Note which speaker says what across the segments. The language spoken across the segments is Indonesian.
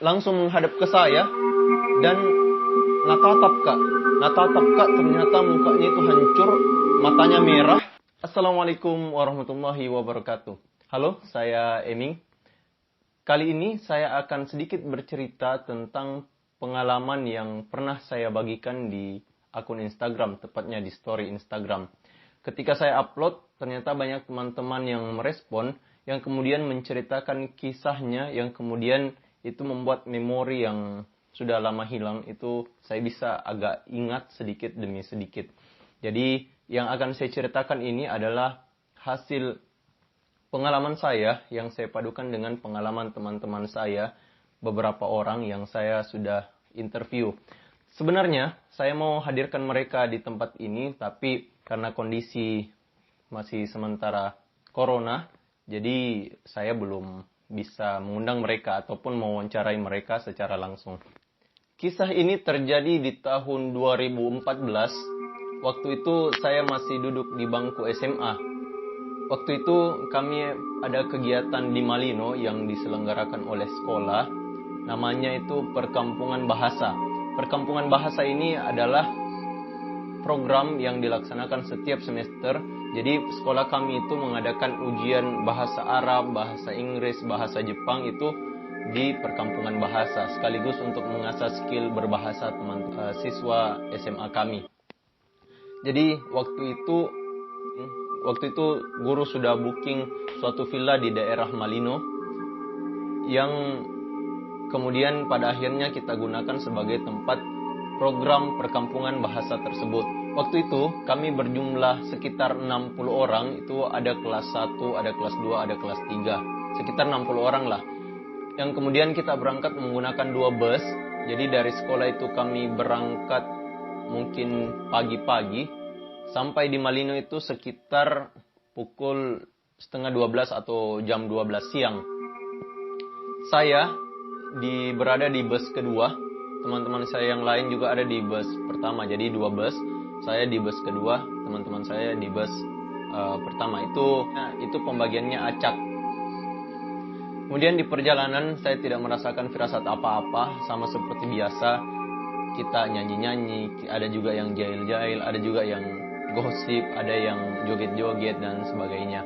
Speaker 1: langsung menghadap ke saya dan natapap Kak. Natapap Kak, ternyata mukanya itu hancur, matanya merah. Assalamualaikum warahmatullahi wabarakatuh. Halo, saya Eming. Kali ini saya akan sedikit bercerita tentang pengalaman yang pernah saya bagikan di akun Instagram, tepatnya di story Instagram. Ketika saya upload, ternyata banyak teman-teman yang merespon, yang kemudian menceritakan kisahnya, yang kemudian itu membuat memori yang sudah lama hilang, itu saya bisa agak ingat sedikit demi sedikit. Jadi, yang akan saya ceritakan ini adalah hasil pengalaman saya yang saya padukan dengan pengalaman teman-teman saya, beberapa orang yang saya sudah interview. Sebenarnya saya mau hadirkan mereka di tempat ini, tapi karena kondisi masih sementara corona, jadi saya belum bisa mengundang mereka ataupun mewawancarai mereka secara langsung. Kisah ini terjadi di tahun 2014. Waktu itu saya masih duduk di bangku SMA. Waktu itu kami ada kegiatan di Malino yang diselenggarakan oleh sekolah. Namanya itu Perkampungan Bahasa. Perkampungan Bahasa ini adalah program yang dilaksanakan setiap semester. Jadi sekolah kami itu mengadakan ujian bahasa Arab, bahasa Inggris, bahasa Jepang itu di Perkampungan Bahasa. Sekaligus untuk mengasah skill berbahasa siswa SMA kami. Jadi waktu itu guru sudah booking suatu villa di daerah Malino yang kemudian pada akhirnya kita gunakan sebagai tempat program perkampungan bahasa tersebut. Waktu itu kami berjumlah sekitar 60 orang, itu ada kelas 1, ada kelas 2, ada kelas 3. Sekitar 60 orang lah. Yang kemudian kita berangkat menggunakan 2 bus. Jadi dari sekolah itu kami berangkat mungkin pagi-pagi. Sampai di Malino itu sekitar pukul setengah 12 atau jam 12 siang. Saya berada di bus kedua. Teman-teman saya yang lain juga ada di bus pertama. Jadi 2 bus. Saya di bus kedua, teman-teman saya di bus pertama. Itu pembagiannya acak. Kemudian di perjalanan saya tidak merasakan firasat apa-apa. Sama seperti biasa, kita nyanyi-nyanyi. Ada juga yang jahil-jahil, ada juga yang gosip, ada yang joget-joget dan sebagainya.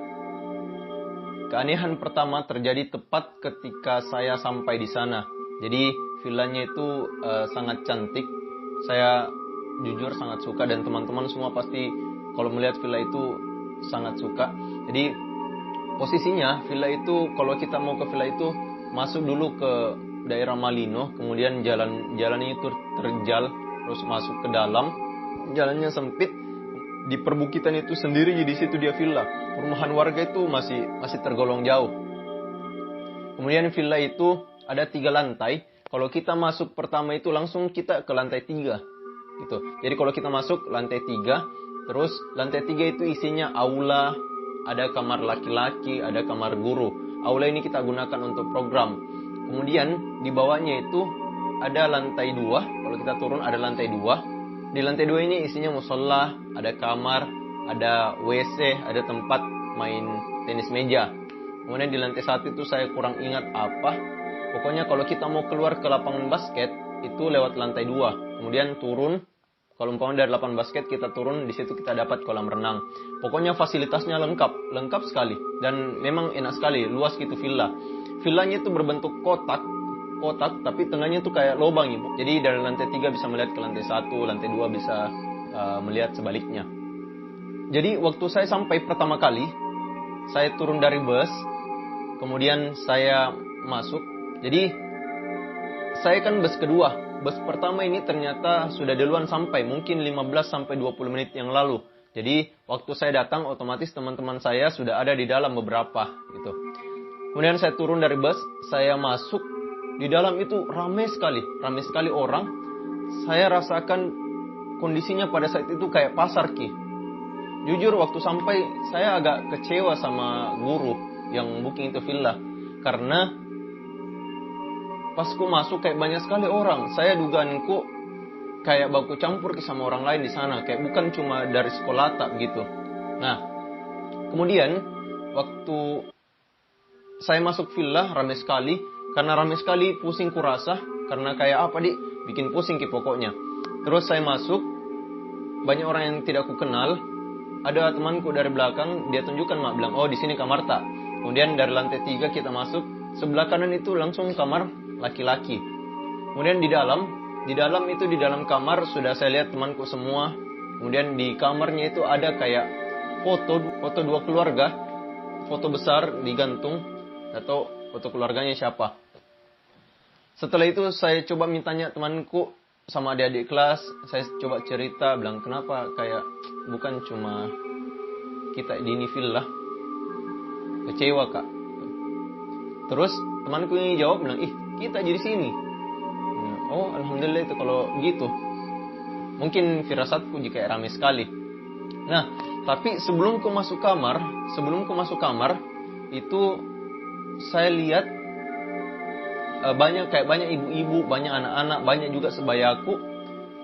Speaker 1: Keanehan pertama terjadi tepat ketika saya sampai di sana. Jadi villanya itu sangat cantik. Saya jujur sangat suka dan teman-teman semua pasti kalau melihat villa itu sangat suka. Jadi posisinya villa itu, kalau kita mau ke villa itu masuk dulu ke daerah Malino, kemudian jalannya itu terjal terus masuk ke dalam. Jalannya sempit. Di perbukitan itu sendiri, di situ dia villa. Perumahan warga itu masih tergolong jauh. Kemudian villa itu ada 3 lantai. Kalau kita masuk pertama itu langsung kita ke lantai 3. Gitu. Jadi kalau kita masuk lantai 3, terus lantai 3 itu isinya aula, ada kamar laki-laki, ada kamar guru. Aula ini kita gunakan untuk program. Kemudian di bawahnya itu ada lantai 2. Kalau kita turun ada lantai 2. Di lantai 2 ini isinya musola, ada kamar, ada WC, ada tempat main tenis meja. Kemudian di lantai 1 itu saya kurang ingat apa. Pokoknya kalau kita mau keluar ke lapangan basket, itu lewat lantai 2. Kemudian turun, kalau umpamanya dari lapangan basket kita turun, di situ kita dapat kolam renang. Pokoknya fasilitasnya lengkap sekali. Dan memang enak sekali, luas gitu villa. Villanya itu berbentuk kotak, tapi tengahnya itu kayak lubang ibu. Jadi dari lantai 3 bisa melihat ke lantai 1, lantai 2 bisa melihat sebaliknya. Jadi waktu saya sampai pertama kali, saya turun dari bus, kemudian saya masuk. Jadi saya kan bus kedua. Bus pertama ini ternyata sudah duluan sampai, mungkin 15-20 menit yang lalu. Jadi waktu saya datang otomatis teman-teman saya sudah ada di dalam beberapa gitu. Kemudian saya turun dari bus, saya masuk. Di dalam itu ramai sekali orang. Saya rasakan kondisinya pada saat itu kayak pasar ki. Jujur waktu sampai saya agak kecewa sama guru yang booking itu villa. Karena pas ku masuk kayak banyak sekali orang. Saya dugaanku kayak baku campur sama orang lain di sana. Kayak bukan cuma dari sekolah tak gitu. Nah, kemudian waktu saya masuk villa ramai sekali. Karena ramai sekali, pusing kurasa. Karena kayak apa bikin pusing ki pokoknya. Terus saya masuk, banyak orang yang tidak aku kenal. Ada temanku dari belakang, dia tunjukkan, mak bilang, oh di sini kamar tak. Kemudian dari lantai 3 kita masuk, sebelah kanan itu langsung kamar laki-laki. Kemudian di dalam kamar sudah saya lihat temanku semua. Kemudian di kamarnya itu ada kayak foto 2 keluarga, foto besar digantung, atau foto keluarganya siapa. Setelah itu saya coba mintanya temanku sama adik-adik kelas, saya coba cerita, bilang kenapa kayak bukan cuma kita di ini villa, kecewa kak. Terus temanku ini jawab bilang, kita di sini. Oh alhamdulillah itu kalau gitu. Mungkin firasatku jika ramai sekali. Nah, tapi sebelum ku masuk kamar, itu saya lihat banyak ibu-ibu, banyak anak-anak, banyak juga sebayaku.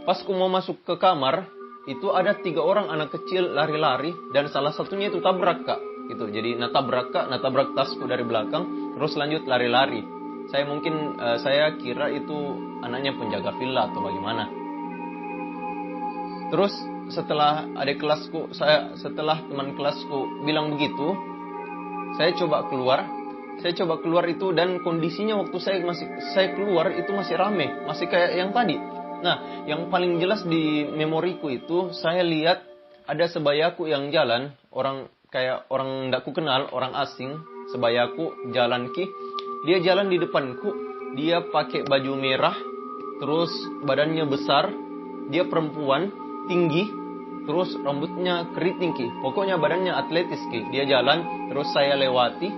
Speaker 1: Pas ku mau masuk ke kamar, itu ada 3 orang anak kecil lari-lari dan salah satunya itu tabrak kak. Gitu. Jadi natabrak tasku dari belakang, terus lanjut lari-lari. Saya kira itu anaknya penjaga villa atau bagaimana. Terus setelah teman kelasku bilang begitu, saya coba keluar itu, dan kondisinya waktu saya keluar itu masih rame, masih kayak yang tadi. Nah, yang paling jelas di memoriku itu saya lihat ada sebayaku yang jalan, orang ndak ku kenal, orang asing, sebayaku jalan ki. Dia jalan di depanku, dia pakai baju merah, terus badannya besar, dia perempuan, tinggi, terus rambutnya keriting ki. Pokoknya badannya atletis ki. Dia jalan, terus saya lewati.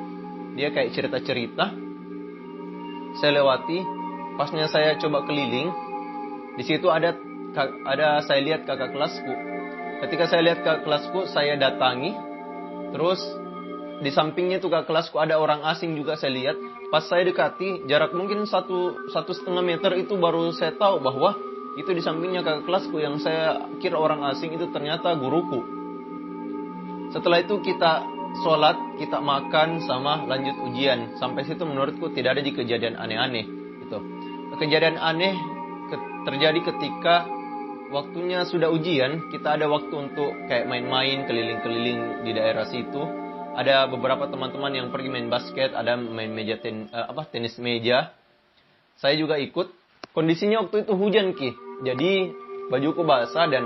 Speaker 1: Dia kayak cerita-cerita. Saya lewati. Pasnya saya coba keliling. Di situ ada saya lihat kakak kelasku. Ketika saya lihat kakak kelasku, saya datangi. Terus di sampingnya tuh kakak kelasku ada orang asing juga saya lihat. Pas saya dekati, jarak mungkin 1,5 meter itu baru saya tahu bahwa itu di sampingnya kakak kelasku yang saya kira orang asing itu ternyata guruku. Setelah itu kita sholat, kita makan, sama lanjut ujian. Sampai situ menurutku tidak ada kejadian aneh-aneh. Gitu. Kejadian aneh terjadi ketika waktunya sudah ujian, kita ada waktu untuk kayak main-main, keliling-keliling di daerah situ. Ada beberapa teman-teman yang pergi main basket, ada main tenis meja. Saya juga ikut. Kondisinya waktu itu hujan ki. Jadi bajuku basah dan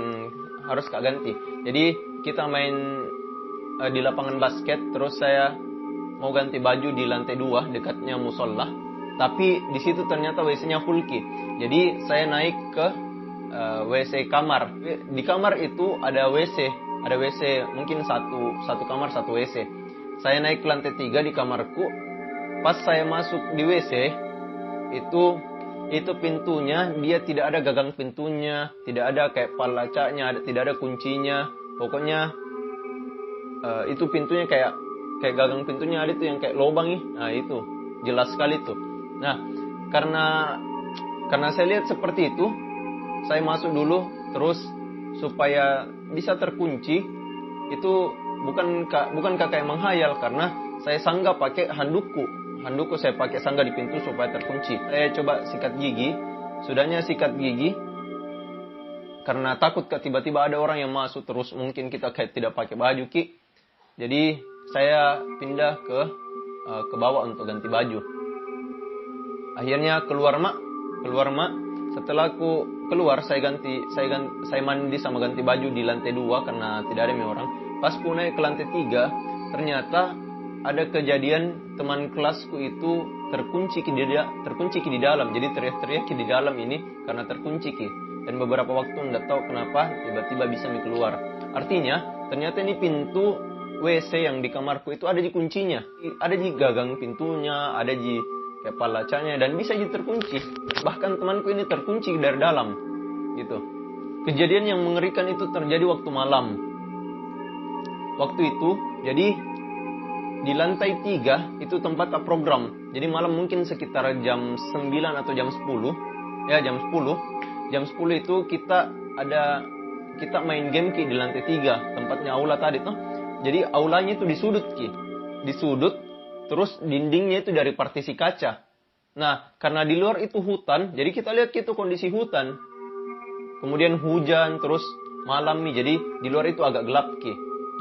Speaker 1: harus kak ganti. Jadi kita main di lapangan basket. Terus saya mau ganti baju di lantai 2 dekatnya musola. Tapi di situ ternyata WC-nya full ki. Jadi saya naik ke WC kamar. Di kamar itu ada WC. Ada WC mungkin satu kamar satu WC. Saya naik ke lantai 3 di kamarku. Pas saya masuk di WC itu pintunya, dia tidak ada gagang pintunya, tidak ada kayak palacanya, tidak ada kuncinya. Pokoknya itu pintunya kayak gagang pintunya ada tuh yang kayak lubang nih. Nah itu jelas sekali tuh. Nah karena saya lihat seperti itu, saya masuk dulu terus supaya bisa terkunci. Itu bukan kakak yang menghayal, karena saya sanggah pakai handukku saya pakai sanggah di pintu supaya terkunci. Saya coba sikat gigi. Sudahnya sikat gigi, karena takut tiba-tiba ada orang yang masuk, terus mungkin kita kayak tidak pakai baju ki. Jadi saya pindah ke bawah untuk ganti baju. Akhirnya keluar mak. Setelah aku keluar, saya mandi sama ganti baju di lantai 2 karena tidak ada orang. Pas aku naik ke lantai 3, ternyata ada kejadian teman kelasku itu terkunci di dalam. Jadi teriak-teriak di dalam ini karena terkunci ki. Dan beberapa waktu tidak tahu kenapa tiba-tiba bisa keluar. Artinya ternyata ini pintu WC yang di kamarku itu ada kuncinya. Ada gagang pintunya, ada kayak palacanya, dan bisa terkunci. Bahkan temanku ini terkunci dari dalam. Gitu. Kejadian yang mengerikan itu terjadi waktu malam. Waktu itu, jadi di lantai 3 itu tempat program. Jadi malam mungkin sekitar jam 9 atau jam 10. Ya, jam 10. Jam 10 itu kita main game ki di lantai 3, tempatnya aula tadi tuh. Jadi aulanya itu di sudut ki. Di sudut, terus dindingnya itu dari partisi kaca. Nah, karena di luar itu hutan, jadi kita lihat itu kondisi hutan. Kemudian hujan, terus malam nih, jadi di luar itu agak gelap Ki.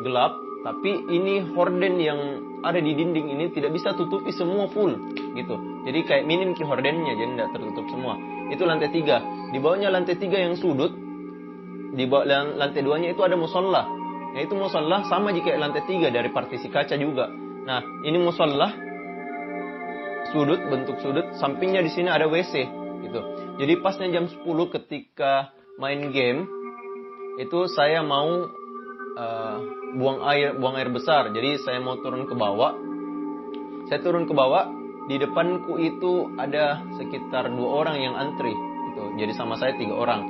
Speaker 1: Gelap, tapi ini horden yang ada di dinding ini tidak bisa tutupi semua full gitu. Jadi kayak minim Ki hordennya, jadi tidak tertutup semua. Itu lantai 3. Di bawahnya lantai 3 yang sudut, di bawah lantai 2-nya itu ada musola. Nah, itu musola sama jika lantai 3 dari partisi kaca juga. Nah, ini musola sudut, bentuk sudut, sampingnya di sini ada WC gitu. Jadi pasnya jam 10 ketika main game itu saya mau buang air besar. Jadi saya mau turun ke bawah. Saya turun ke bawah, di depanku itu ada sekitar 2 orang yang antri gitu. Jadi sama saya 3 orang.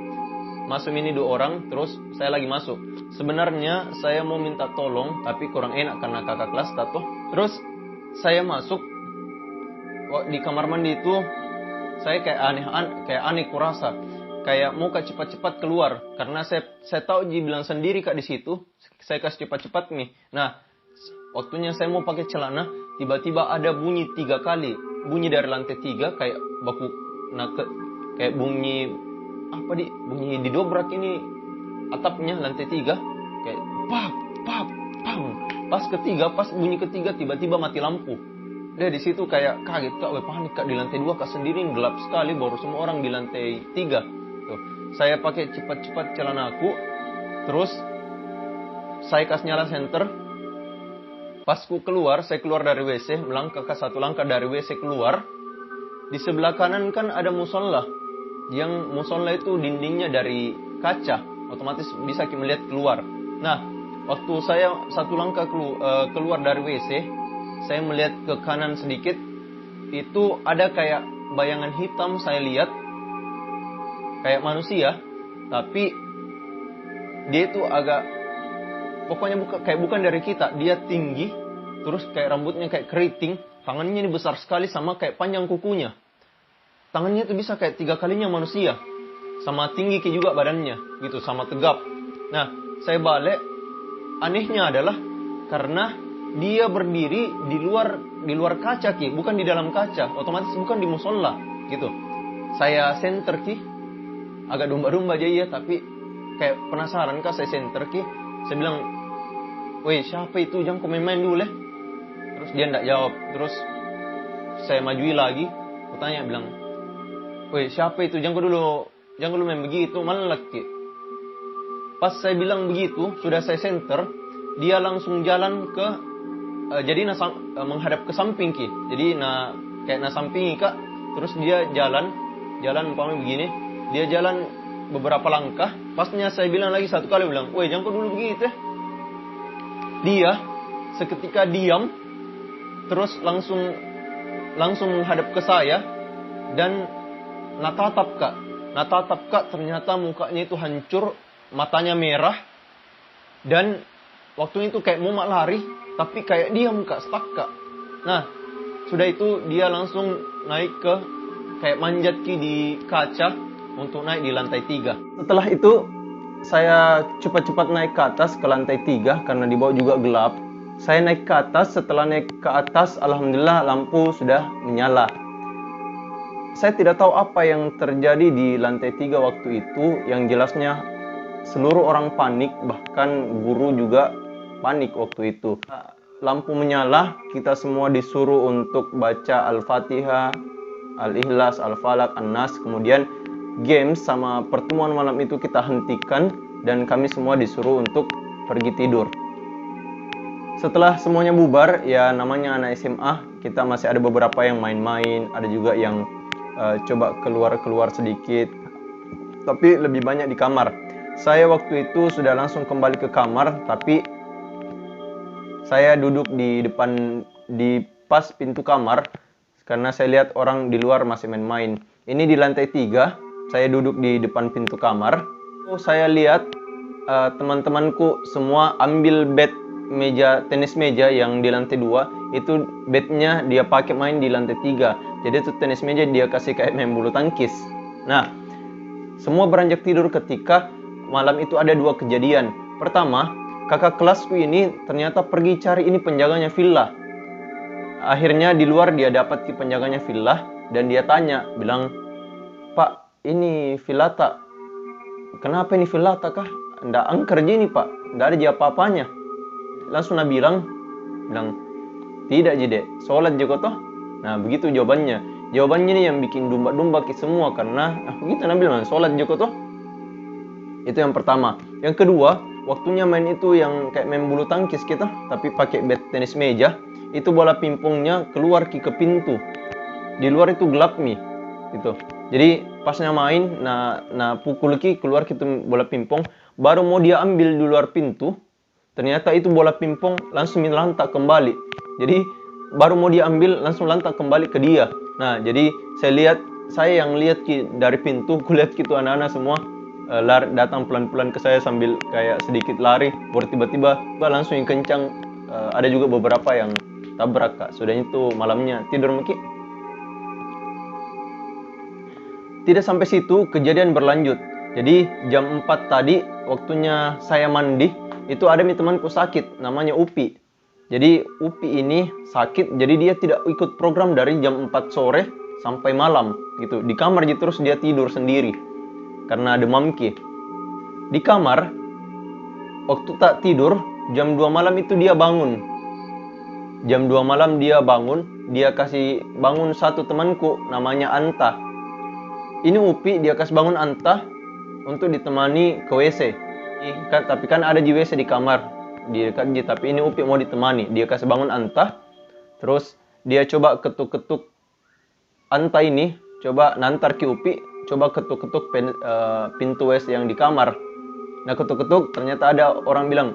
Speaker 1: Masuk ini 2 orang, terus saya lagi masuk. Sebenarnya saya mau minta tolong, tapi kurang enak karena kakak kelas tato. Terus saya masuk. Di kamar mandi itu saya kayak aneh kurasa. Kayak mau cepat-cepat keluar karena saya tahu Ji bilang sendiri Kak di situ. Saya kasih cepat-cepat nih. Nah, waktunya saya mau pakai celana, tiba-tiba ada bunyi 3 kali. Bunyi dari lantai 3 kayak baku kayak bunyi bunyi didobrak ini atapnya lantai 3 kayak pap pap pam. Pas bunyi ketiga tiba-tiba mati lampu. Di situ kayak kaget Kak, panik Kak, di lantai 2 Kak sendiri gelap sekali, baru semua orang di lantai 3. Tuh, saya pakai cepat-cepat celana aku, terus saya kasih nyala senter. Pas ku keluar, saya keluar dari WC, melangkah ke 1 langkah dari WC keluar. Di sebelah kanan kan ada musola. Yang musola itu dindingnya dari kaca, otomatis bisa kita melihat keluar. Nah, waktu saya 1 langkah keluar dari WC, saya melihat ke kanan sedikit, itu ada kayak bayangan hitam saya lihat, kayak manusia, tapi dia itu agak, pokoknya bukan dari kita, dia tinggi, terus kayak rambutnya kayak keriting, tangannya ini besar sekali sama kayak panjang kukunya. Tangannya itu bisa kayak 3 kalinya manusia, sama tinggi juga badannya, gitu, sama tegap. Nah, saya balik, anehnya adalah karena dia berdiri di luar kaca Ki, bukan di dalam kaca, otomatis bukan di musola gitu. Saya center Ki, agak domba-domba aja ya, tapi kayak penasaran Kak, saya center Ki. Saya bilang, "Woi, siapa itu? Jangan kau main-main dulu leh." Terus dia enggak jawab. Terus saya majui lagi, aku tanya bilang, "Woi, siapa itu? Jangan dulu main begitu, malah Ki." Pas saya bilang begitu, sudah saya center, dia langsung jalan ke jadi menghadap ke samping Ki. Jadi kayak sampingi Kak. Terus dia jalan umpamanya begini. Dia jalan beberapa langkah. Pasnya saya bilang lagi 1 kali, bilang, "Woi, jangan kau dulu begitu ya." Dia seketika diam, terus langsung menghadap ke saya dan natatap Kak. Ternyata mukanya itu hancur, matanya merah, dan waktu itu kayak mau lari, tapi kayak diam Kak, stuck Kak. Nah, sudah itu dia langsung naik ke, kayak manjat Ki di kaca untuk naik di lantai 3. Setelah itu, saya cepat-cepat naik ke atas ke lantai 3 karena di bawah juga gelap. Saya naik ke atas, setelah naik ke atas, alhamdulillah lampu sudah menyala. Saya tidak tahu apa yang terjadi di lantai 3 waktu itu, yang jelasnya seluruh orang panik, bahkan guru juga panik waktu itu. Lampu menyala, kita semua disuruh untuk baca Al-Fatihah, Al-Ikhlas, Al-Falaq, An-Nas. Kemudian games sama pertemuan malam itu kita hentikan dan kami semua disuruh untuk pergi tidur. Setelah semuanya bubar, ya namanya anak SMA, kita masih ada beberapa yang main-main, ada juga yang coba keluar sedikit, tapi lebih banyak di kamar. Saya waktu itu sudah langsung kembali ke kamar, tapi saya duduk di pas pintu kamar karena saya lihat orang di luar masih main-main. Ini di lantai 3, saya duduk di depan pintu kamar. Saya lihat teman-temanku semua ambil tenis meja yang di lantai 2, itu bednya dia pakai main di lantai 3. Jadi itu tenis meja dia kasih kayak main bulu tangkis. Nah, semua beranjak tidur ketika malam itu ada 2 kejadian. Pertama, kakak kelasku ini ternyata pergi cari ini penjaganya villa. Akhirnya di luar dia dapat penjaganya villa. dan dia tanya, bilang, "Pak, ini Vilata. Kenapa ini Vilata kah? Nggak angker gini Pak, nggak ada apa-apanya." Langsung Nabi bilang, "Tidak Jide, sholat juga toh." Nah begitu jawabannya. Jawabannya ini yang bikin domba-domba semua, karena begitu Nabi bilang, "Sholat juga toh." Itu yang pertama. Yang kedua, waktunya main itu yang kayak main bulu tangkis kita, tapi pakai bat tenis meja. Itu bola pingpongnya keluar ke pintu. Di luar itu gelap nih, gitu. Jadi pasnya main, nah pukul keluar gitu bola pingpong. Baru mau dia ambil di luar pintu, ternyata itu bola pingpong langsung lantak kembali. Jadi baru mau dia ambil langsung lantak kembali ke dia. Nah jadi saya yang lihat dari pintu, kulihat gitu anak-anak semua lari, datang pelan-pelan ke saya sambil kayak sedikit lari. Baru tiba-tiba langsung yang kencang. Ada juga beberapa yang tabrak Kak. Sudah itu malamnya tidur mungkin. Tidak sampai situ, kejadian berlanjut. Jadi jam 4 tadi waktunya saya mandi, itu ada temanku sakit, namanya Upi. Jadi Upi ini sakit, jadi dia tidak ikut program dari jam 4 sore sampai malam gitu. Di kamar gitu terus dia tidur sendiri karena demam ki. Di kamar waktu tak tidur, jam 2 malam itu dia bangun. Jam 2 malam dia bangun, dia kasih bangun satu temanku namanya Anta. Ini Upi dia kasih bangun Anta untuk ditemani ke WC. Tapi kan ada di WC di kamar di dekat Ji, tapi ini Upi mau ditemani. Dia kasih bangun Anta, terus dia coba ketuk-ketuk Anta ini, coba nantar ke Upi, coba ketuk-ketuk pintu WC yang di kamar. Nah ketuk-ketuk, ternyata ada orang bilang,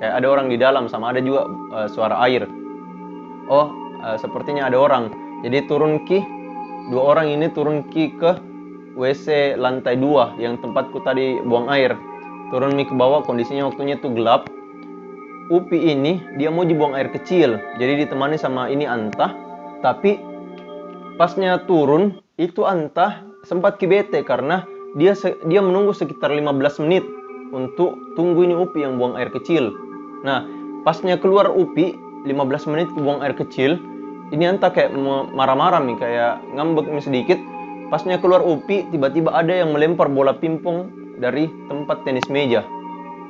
Speaker 1: kayak ada orang di dalam, sama ada juga suara air. Oh, sepertinya ada orang. Jadi dua orang ini turun ke WC lantai 2 yang tempatku tadi buang air. Turun ke bawah, kondisinya waktunya itu gelap. Upi ini dia mau buang air kecil, jadi ditemani sama ini Anta. Tapi pasnya turun itu Anta sempat bete karena dia menunggu sekitar 15 menit untuk tunggu ini Upi yang buang air kecil. Nah pasnya keluar Upi 15 menit buang air kecil, ini Anta kayak marah-marah nih, kayak ngambek nih sedikit. Pasnya keluar Upi, tiba-tiba ada yang melempar bola pingpong dari tempat tenis meja.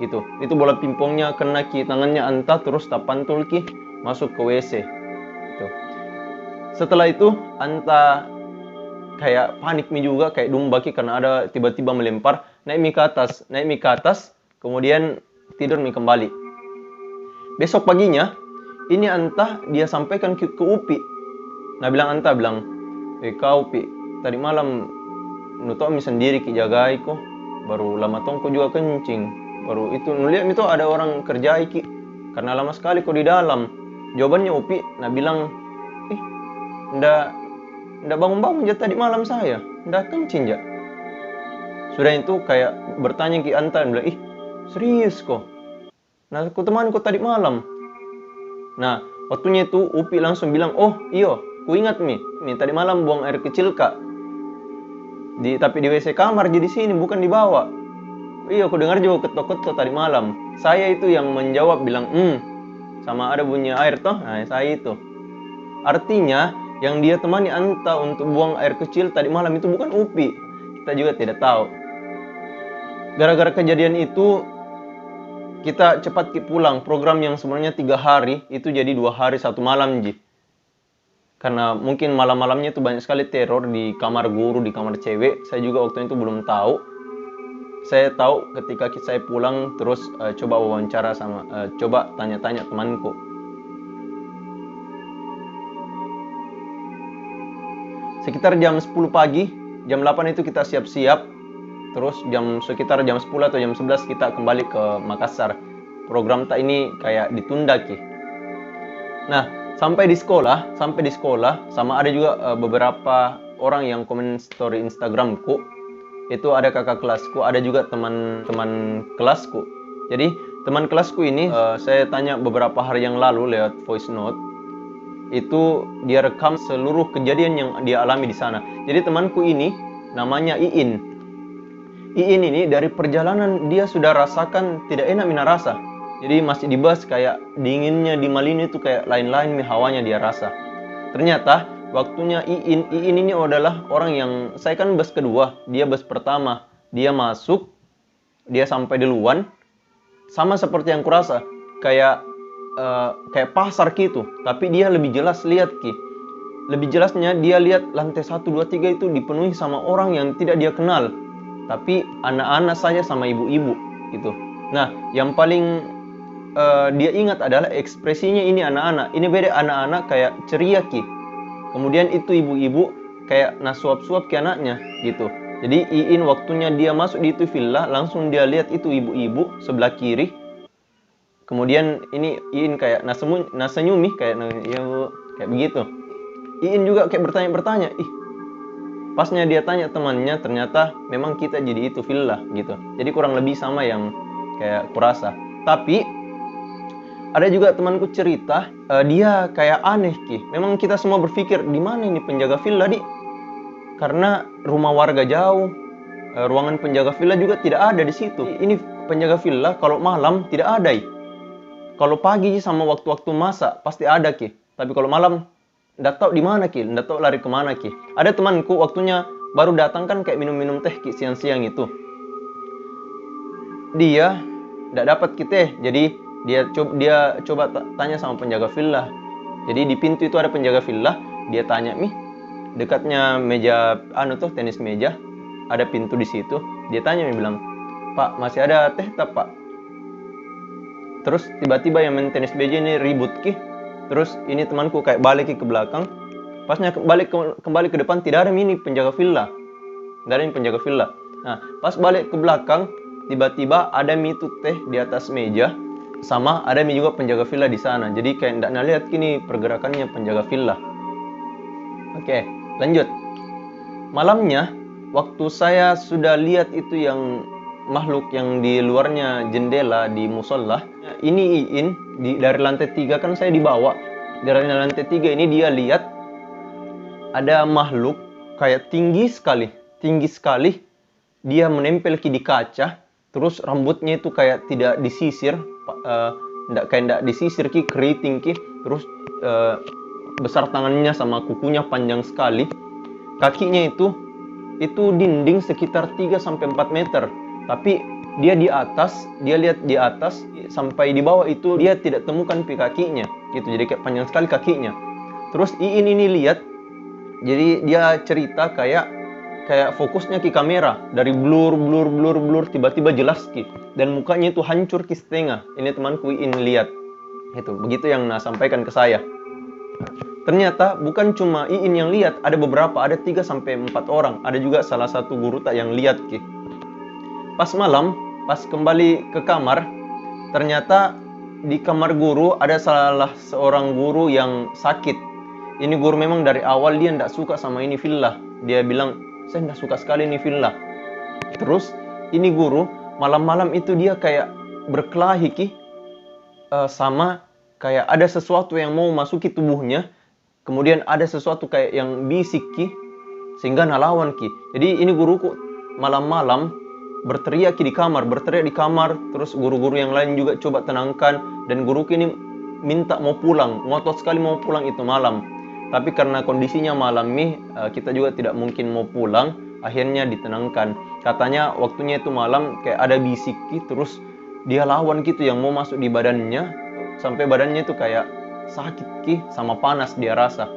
Speaker 1: Gitu. Itu bola pingpongnya kena tangannya Anta, terus tak pantul masuk ke WC. Gitu. Setelah itu Anta kayak panik juga, kayak domba karena ada tiba-tiba melempar. Naik ke atas, kemudian tidur kembali. Besok paginya, ini Anta dia sampaikan ke Upi. Nah Anta bilang, kau Upi, tadi malam nutok sendiri jagai kok. Baru lama tongko juga kencing. Baru itu nulihat itu ada orang kerja karena lama sekali kok di dalam. Jawabannya Upi, nah bilang, ndak bangun-bangun aja tadi malam saya, ndak kencing ya. Sudah itu kayak bertanya ke Anta, bilang, serius kok? Nah aku temanku tadi malam. Nah waktunya itu Upi langsung bilang, oh iyo, ku ingat nih tadi malam buang air kecil Kak. Tapi di WC kamar jadi sini, bukan di bawah. Iya, aku dengar juga ketok-ketok tadi malam. Saya itu yang menjawab bilang, sama ada bunyi air toh. Nah, saya itu. Artinya, yang dia temani Anta untuk buang air kecil tadi malam itu bukan Upi. Kita juga tidak tahu. Gara-gara kejadian itu, kita cepat pulang. Program yang sebenarnya 3 hari, itu jadi 2 hari 1 malam, Ji. Karena mungkin malam-malamnya itu banyak sekali teror di kamar guru, di kamar cewek. Saya juga waktu itu belum tahu. Saya tahu ketika saya pulang terus coba wawancara coba tanya-tanya temanku. Sekitar jam 10 pagi, jam 8 itu kita siap-siap. Terus sekitar jam 10 atau jam 11 kita kembali ke Makassar. Program ini kayak ditunda Nah, sampai di sekolah sama ada juga beberapa orang yang komen story Instagramku. Itu ada kakak kelasku, ada juga teman-teman kelasku. Jadi teman kelasku ini saya tanya beberapa hari yang lalu lewat voice note. Itu dia rekam seluruh kejadian yang dia alami di sana. Jadi temanku ini namanya Iin. Iin ini dari perjalanan dia sudah rasakan tidak enak rasa. Jadi masih di bus kayak dinginnya di Malini itu kayak lain-lain hawanya dia rasa. Ternyata waktunya Iin ini adalah orang yang, saya kan bus kedua, dia bus pertama. Dia masuk, dia sampai duluan, sama seperti yang kurasa, kayak pasar gitu, tapi dia lebih jelas lihat ki. Lebih jelasnya dia lihat lantai 1, 2, 3 itu dipenuhi sama orang yang tidak dia kenal, tapi anak-anak saja sama ibu-ibu gitu. Nah, yang paling dia ingat adalah ekspresinya ini anak-anak. Ini beda, anak-anak kayak ceria ki. Kemudian itu ibu-ibu kayak suap-suap ke anaknya gitu. Jadi Iin waktunya dia masuk di itu villa, langsung dia lihat itu ibu-ibu sebelah kiri. Kemudian ini Iin kayak nasenyumi kayak ya bu, kayak begitu. Iin juga kayak bertanya-bertanya, pasnya dia tanya temannya, ternyata memang kita jadi itu villa gitu. Jadi kurang lebih sama yang kayak kurasa. Tapi ada juga temanku cerita, dia kayak aneh ki. Memang kita semua berpikir, di mana ini penjaga villa di? Karena rumah warga jauh, ruangan penjaga villa juga tidak ada di situ. Ini penjaga villa kalau malam tidak ada. Kalau pagi sama waktu-waktu masak pasti ada ki. Tapi kalau malam nggak tahu di mana ki, nggak tahu lari kemana ki. Ada temanku waktunya baru datang kan kayak minum-minum teh ki siang-siang itu. Dia nggak dapat ki teh, jadi dia coba tanya sama penjaga villa. Jadi di pintu itu ada penjaga villa, dia tanya dekatnya meja tenis meja, ada pintu di situ. Dia tanya, bilang, "Pak, masih ada teh tak, Pak?" Terus tiba-tiba yang main tenis meja ini ribut ki. Terus ini temanku kayak balik ke belakang. Pasnya kembali ke depan, tidak ada ini penjaga villa. Tidak ada ini penjaga villa. Nah, pas balik ke belakang, tiba-tiba ada itu teh di atas meja, sama ada juga penjaga villa di sana. Jadi kayak tidak ngeliat kini pergerakannya penjaga villa. Oke, lanjut. Malamnya, waktu saya sudah lihat itu yang makhluk yang di luarnya jendela di musola, ini Iin dari lantai 3 kan saya dibawa. Dari lantai 3 ini dia lihat ada makhluk kayak tinggi sekali. Dia menempel di kaca, terus rambutnya itu kayak tidak disisir, tidak disisir ki, keriting ki, terus besar tangannya sama kukunya panjang sekali. Kakinya itu dinding sekitar 3-4 meter. Tapi dia di atas, dia lihat di atas sampai di bawah itu dia tidak temukan kakinya gitu. Jadi kayak panjang sekali kakinya. Terus Iin ini lihat, jadi dia cerita kayak fokusnya ke kamera, dari blur tiba-tiba jelas ki, dan mukanya itu hancur ki setengah. Ini temanku Iin lihat. Itu begitu yang sampaikan ke saya. Ternyata bukan cuma Iin yang lihat, ada beberapa, ada 3-4 orang. Ada juga salah satu guru tak yang lihat ki. Pas malam, pas kembali ke kamar, ternyata di kamar guru ada salah seorang guru yang sakit. Ini guru memang dari awal dia tidak suka sama ini villa. Dia bilang, saya tidak suka sekali ini villa. Terus ini guru malam-malam itu dia kayak berkelahi ki, sama kayak ada sesuatu yang mau masuki tubuhnya. Kemudian ada sesuatu kayak yang bisik ki, sehingga nalawan ki. Jadi ini guruku malam-malam berteriak di kamar, terus guru-guru yang lain juga coba tenangkan, dan guruku ini minta mau pulang, ngotot sekali mau pulang itu malam. Tapi karena kondisinya malam kita juga tidak mungkin mau pulang, akhirnya ditenangkan. Katanya waktunya itu malam kayak ada bisik ki, terus dia lawan gitu yang mau masuk di badannya, sampai badannya itu kayak sakit ki, sama panas dia rasa.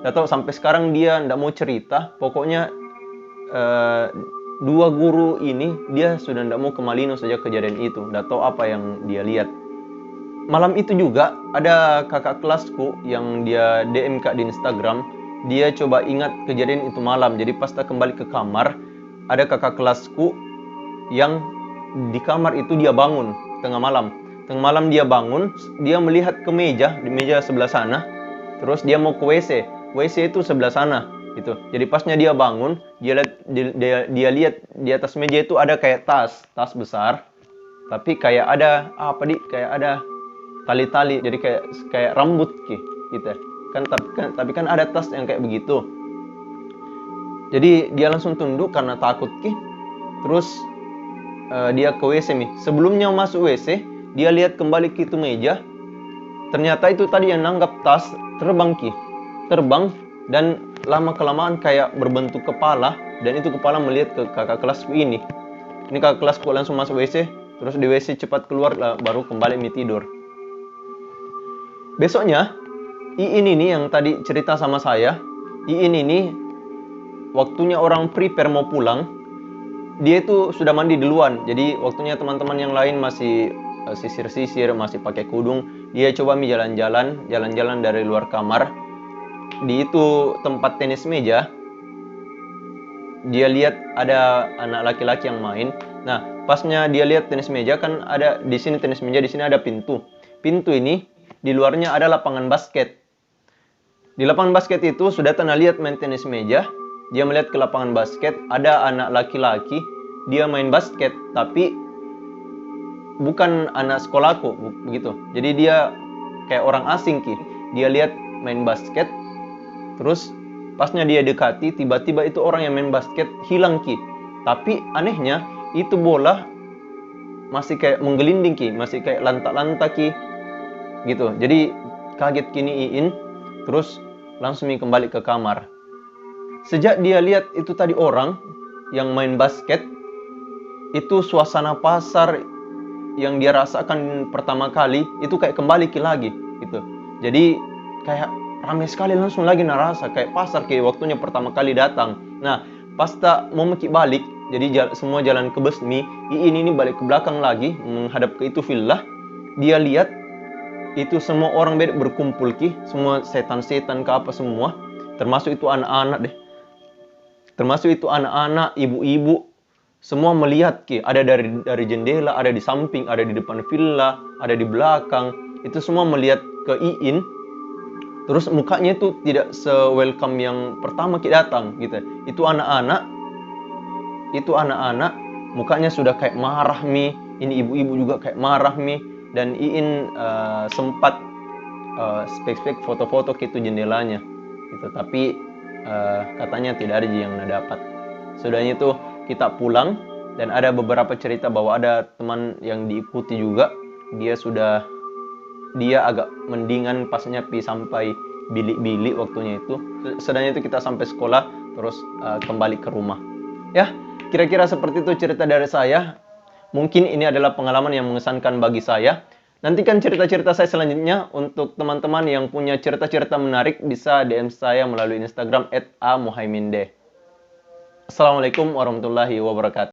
Speaker 1: Tidak tahu sampai sekarang dia tidak mau cerita. Pokoknya dua guru ini dia sudah tidak mau ke Malino sejak kejadian itu. Tidak tahu apa yang dia lihat. Malam itu juga ada kakak kelasku yang dia DM kak di Instagram. Dia coba ingat kejadian itu malam. Jadi pas kita kembali ke kamar, ada kakak kelasku yang di kamar itu dia bangun tengah malam. Tengah malam dia bangun, dia melihat ke meja, di meja sebelah sana. Terus dia mau ke WC. WC itu sebelah sana gitu. Jadi pasnya dia bangun, dia lihat di atas meja itu ada kayak tas besar. Tapi kayak ada kayak ada tali-tali, jadi kayak rambut gitu. Tapi kan ada tas yang kayak begitu. Jadi dia langsung tunduk karena takut Terus dia ke WC Sebelumnya masuk WC, dia lihat kembali ke itu meja. Ternyata itu tadi yang nanggap tas terbang. Dan lama-kelamaan kayak berbentuk kepala, dan itu kepala melihat ke kakak kelasku ini. Ini kakak kelasku langsung masuk WC, terus di WC cepat keluar, baru kembali tidur. Besoknya, Iin ini yang tadi cerita sama saya, Iin ini waktunya orang prepare mau pulang, dia itu sudah mandi duluan. Jadi waktunya teman-teman yang lain masih sisir-sisir, masih pakai kudung, dia coba jalan-jalan dari luar kamar. Di itu tempat tenis meja, dia lihat ada anak laki-laki yang main. Nah, pasnya dia lihat tenis meja, kan ada di sini tenis meja, di sini ada pintu. Pintu ini di luarnya ada lapangan basket. Di lapangan basket itu sudah tanah lihat main tenis meja. Dia melihat ke lapangan basket, ada anak laki-laki, dia main basket, tapi bukan anak sekolahku begitu. Jadi dia kayak orang asing ki. Dia lihat main basket, terus pasnya dia dekati, tiba-tiba itu orang yang main basket hilang ki. Tapi anehnya itu bola masih kayak menggelinding ki, masih kayak lantak-lantak ki gitu. Jadi kaget kini Iin, terus langsung kembali ke kamar. Sejak dia lihat itu tadi orang yang main basket, itu suasana pasar yang dia rasakan pertama kali itu kayak kembali ki lagi gitu. Jadi kayak ramai sekali langsung lagi narasa kayak pasar kayak waktunya pertama kali datang. Nah, pas tak mau meki balik, jadi semua jalan ke Besmi, Iin ini balik ke belakang lagi menghadap ke itu villa. Dia lihat itu semua orang beda berkumpul ki, semua setan-setan ke apa semua, termasuk itu anak-anak deh. Termasuk itu anak-anak, ibu-ibu, semua melihat ki, ada dari jendela, ada di samping, ada di depan villa, ada di belakang. Itu semua melihat ke Iin. Terus mukanya itu tidak se-welcome yang pertama kita datang gitu. Itu anak-anak mukanya sudah kayak marah mi. Ini ibu-ibu juga kayak marah mi. Dan Iin sempat spek-spek foto-foto gitu jendelanya gitu. Tapi katanya tidak ada yang dapat. Sudahnya itu kita pulang, dan ada beberapa cerita bahwa ada teman yang diikuti juga. Dia agak mendingan pasnya sampai bilik-bilik waktunya itu. Sedangnya itu kita sampai sekolah, terus kembali ke rumah. Ya, kira-kira seperti itu cerita dari saya. Mungkin ini adalah pengalaman yang mengesankan bagi saya. Nantikan cerita-cerita saya selanjutnya. Untuk teman-teman yang punya cerita-cerita menarik, bisa DM saya melalui Instagram @amuhaiminde. Assalamualaikum warahmatullahi wabarakatuh.